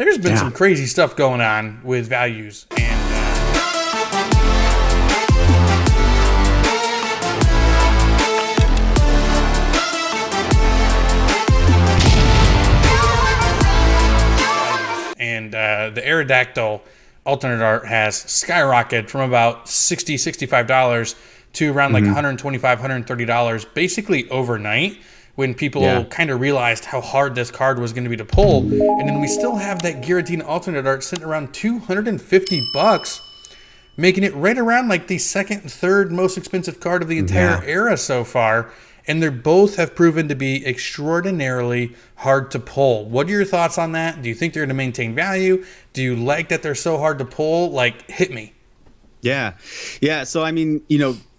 there's been some crazy stuff going on with values. And the Aerodactyl alternate art has skyrocketed from about $60, $65 to around like $125, $130 basically overnight, when people kind of realized how hard this card was going to be to pull. And then we still have that Giratina alternate art sitting around $250, making it right around like the second, third most expensive card of the entire era so far. And they both have proven to be extraordinarily hard to pull. What are your thoughts on that? Do you think they're going to maintain value? Do you like that they're so hard to pull? Like, hit me. Yeah. So, I mean,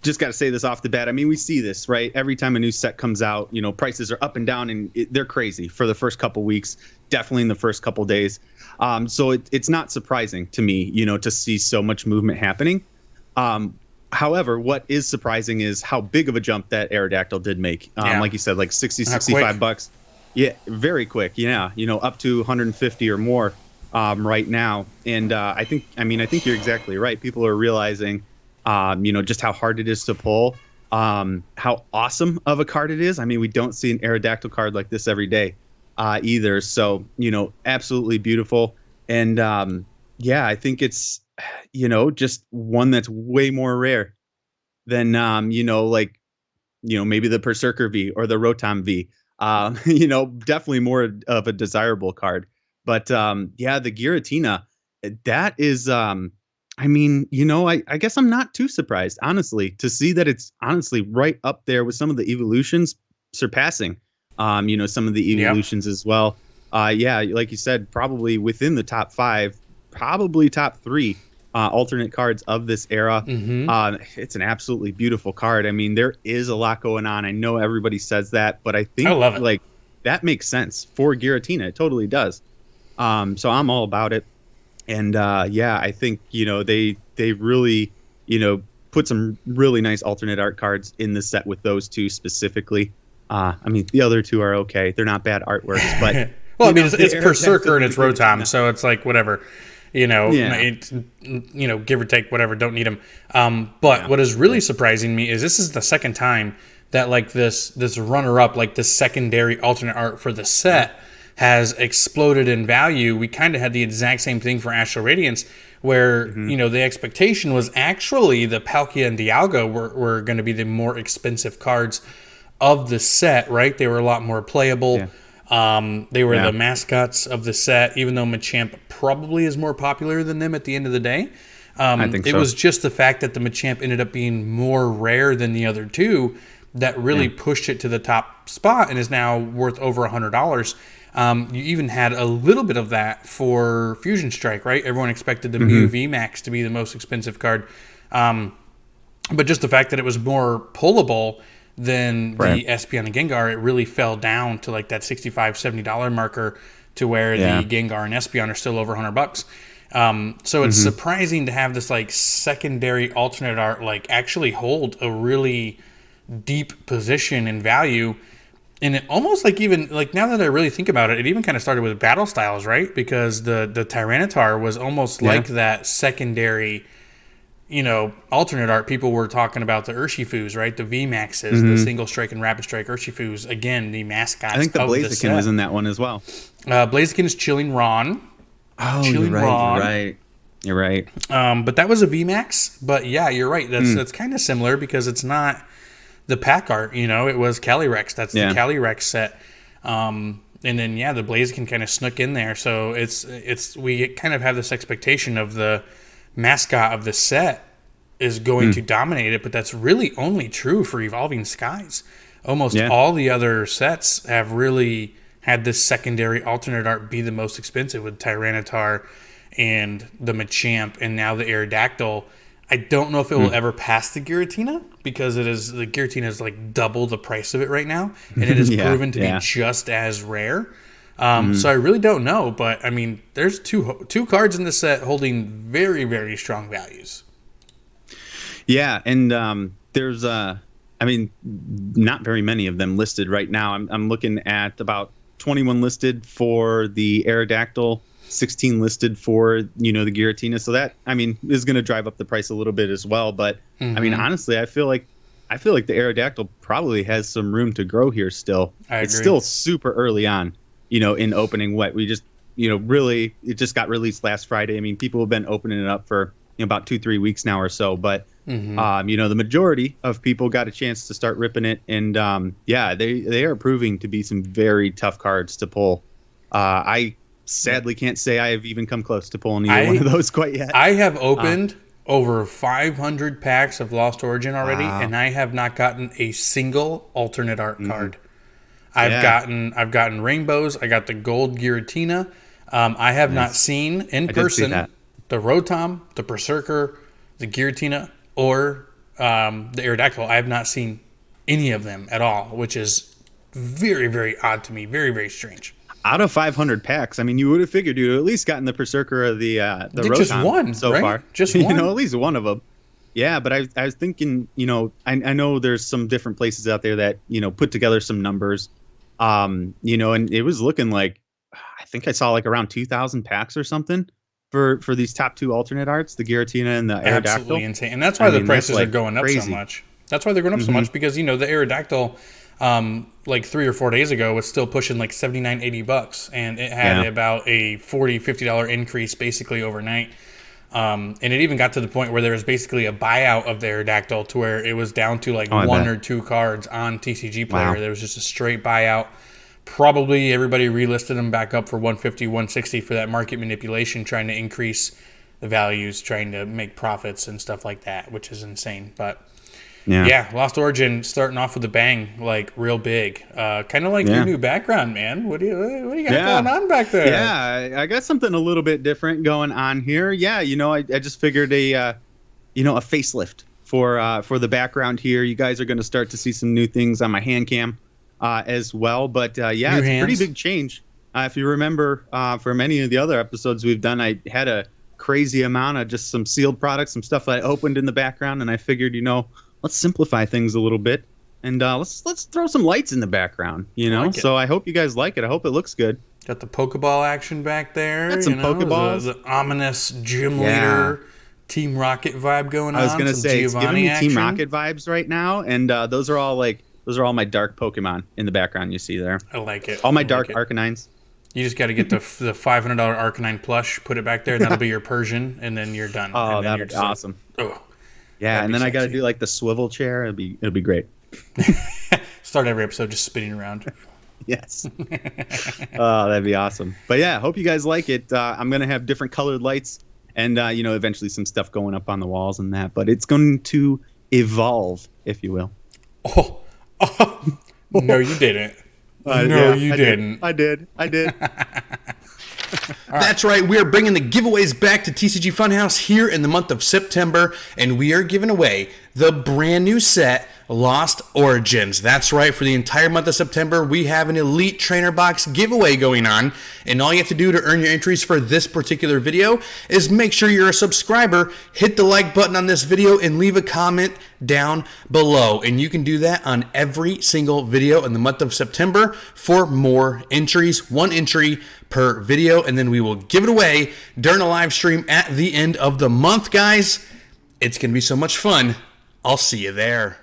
just got to say this off the bat. I mean, we see this, right? Every time a new set comes out, prices are up and down, and they're crazy for the first couple weeks, definitely in the first couple days. So it's not surprising to me, to see so much movement happening. However, what is surprising is how big of a jump that Aerodactyl did make. Like you said, like $60, $65. Yeah, very quick. Yeah, up to 150 or more right now. And I think you're exactly right. People are realizing, just how hard it is to pull, how awesome of a card it is. I mean, we don't see an Aerodactyl card like this every day either. So, absolutely beautiful. And I think it's, just one that's way more rare than, maybe the Berserker V or the Rotom V. Definitely more of a desirable card. But the Giratina, that is, I guess I'm not too surprised, honestly, to see that it's honestly right up there with some of the evolutions, surpassing, some of the evolutions as well. Like you said, probably within the top 5, probably top 3 alternate cards of this era. It's an absolutely beautiful card. I mean, there is a lot going on. I know everybody says that, but I think I love it. Like, that makes sense for Giratina. It totally does. So I'm all about it. And I think they really put some really nice alternate art cards in the set with those two specifically. I mean, the other two are okay. They're not bad artworks, but well, I mean, it's Berserker and it's Rotom, so it's like whatever. Give or take, whatever, don't need them. But what is really surprising me is this is the second time that like this runner-up, like the secondary alternate art for the set has exploded in value. We kind of had the exact same thing for Astral Radiance, where, the expectation was actually the Palkia and Dialga were going to be the more expensive cards of the set, right? They were a lot more playable. Yeah. They were the mascots of the set, even though Machamp probably is more popular than them at the end of the day. I think so. It was just the fact that the Machamp ended up being more rare than the other two that really pushed it to the top spot and is now worth over $100. You even had a little bit of that for Fusion Strike, right? Everyone expected the Mew VMAX to be the most expensive card. But just the fact that it was more pullable than the Espeon and Gengar, it really fell down to like that $65, $70 marker, to where the Gengar and Espeon are still over $100. So it's surprising to have this like secondary alternate art like actually hold a really deep position in value. And it almost like, even like, now that I really think about it, it even kind of started with battle styles, right? Because the Tyranitar was almost like that secondary alternate art. People were talking about the Urshifus, right? The VMAXs, the single strike and rapid strike Urshifus. Again, the mascots. I think the Blaziken was in that one as well. Blaziken is Chilling Ron. Oh, Chilling Ron. You're right. But that was a VMAX. But yeah, you're right. That's kind of similar because it's not the pack art. It was Calyrex. That's the Calyrex set. And then the Blaziken kind of snuck in there. So it's we kind of have this expectation of the mascot of the set is going to dominate it, but that's really only true for Evolving Skies. Almost all the other sets have really had this secondary alternate art be the most expensive, with Tyranitar and the Machamp and now the Aerodactyl. I don't know if it will ever pass the Giratina, because the Giratina is like double the price of it right now, and it is proven to be just as rare. So I really don't know, but I mean, there's two cards in the set holding very, very strong values. Yeah, and there's not very many of them listed right now. I'm looking at about 21 listed for the Aerodactyl, 16 listed for, the Giratina. So that, I mean, is going to drive up the price a little bit as well. But I mean, honestly, I feel like the Aerodactyl probably has some room to grow here still. I agree. It's still super early on, in opening what we just, really, it just got released last Friday. I mean, people have been opening it up for about 2-3 weeks now or so. But, the majority of people got a chance to start ripping it. And, they are proving to be some very tough cards to pull. I sadly can't say I have even come close to pulling either one of those quite yet. I have opened over 500 packs of Lost Origin already, and I have not gotten a single alternate art card. I've gotten rainbows. I got the gold Giratina. I have not seen in person the Rotom, the Berserker, the Giratina, or the Aerodactyl. I have not seen any of them at all, which is very, very odd to me. Very, very strange. Out of 500 packs, I mean, you would have figured you'd at least gotten the Berserker or the Rotom just one so right? far. Just one. At least one of them. Yeah, but I was thinking, I know there's some different places out there that, put together some numbers, and it was looking like, I think I saw like around 2,000 packs or something for these top two alternate arts, the Giratina and the Aerodactyl. Absolutely insane. And that's why the prices are going up so much. That's why they're going up so much, because, the Aerodactyl, like 3 or 4 days ago, was still pushing like $79-$80, and it had about a $40-$50 increase basically overnight. And it even got to the point where there was basically a buyout of the Aerodactyl, to where it was down to like one or two cards on TCG Player. Wow. There was just a straight buyout. Probably everybody relisted them back up for $150, $160 for that market manipulation, trying to increase the values, trying to make profits and stuff like that, which is insane. But yeah, Lost Origin starting off with a bang, like real big. Kind of like your new background, man. What do you got going on back there? Yeah, I got something a little bit different going on here. Yeah, I just figured a facelift for the background here. You guys are going to start to see some new things on my hand cam as well. But it's a pretty big change. If you remember from any of the other episodes we've done, I had a crazy amount of just some sealed products, some stuff that I opened in the background, and I figured, let's simplify things a little bit, and let's throw some lights in the background, So I hope you guys like it. I hope it looks good. Got the Pokeball action back there. Got some Pokeballs. The ominous gym leader, Team Rocket vibe going on. I was going to say, it's giving me action. Team Rocket vibes right now, and those are all my dark Pokemon in the background you see there. I like it. All my dark Arcanines. You just got to get the $500 Arcanine plush, put it back there, and that'll be your Persian, and then you're done. Oh, that'd be awesome. Yeah, and then I got to do like the swivel chair. It'll be great. Start every episode just spinning around. Yes. Oh, that'd be awesome. But yeah, hope you guys like it. I'm gonna have different colored lights, and eventually some stuff going up on the walls and that. But it's going to evolve, if you will. Oh. No, you didn't. You didn't. I did. That's right. We are bringing the giveaways back to TCG Funhouse here in the month of September, and we are giving away the brand new set Lost Origins. That's right. For the entire month of September, we have an Elite Trainer Box giveaway going on, and all you have to do to earn your entries for this particular video is make sure you're a subscriber, hit the like button on this video, and leave a comment down below. And you can do that on every single video in the month of September for more entries, one entry per video, and then we will give it away during a live stream at the end of the month, guys. It's going to be so much fun. I'll see you there.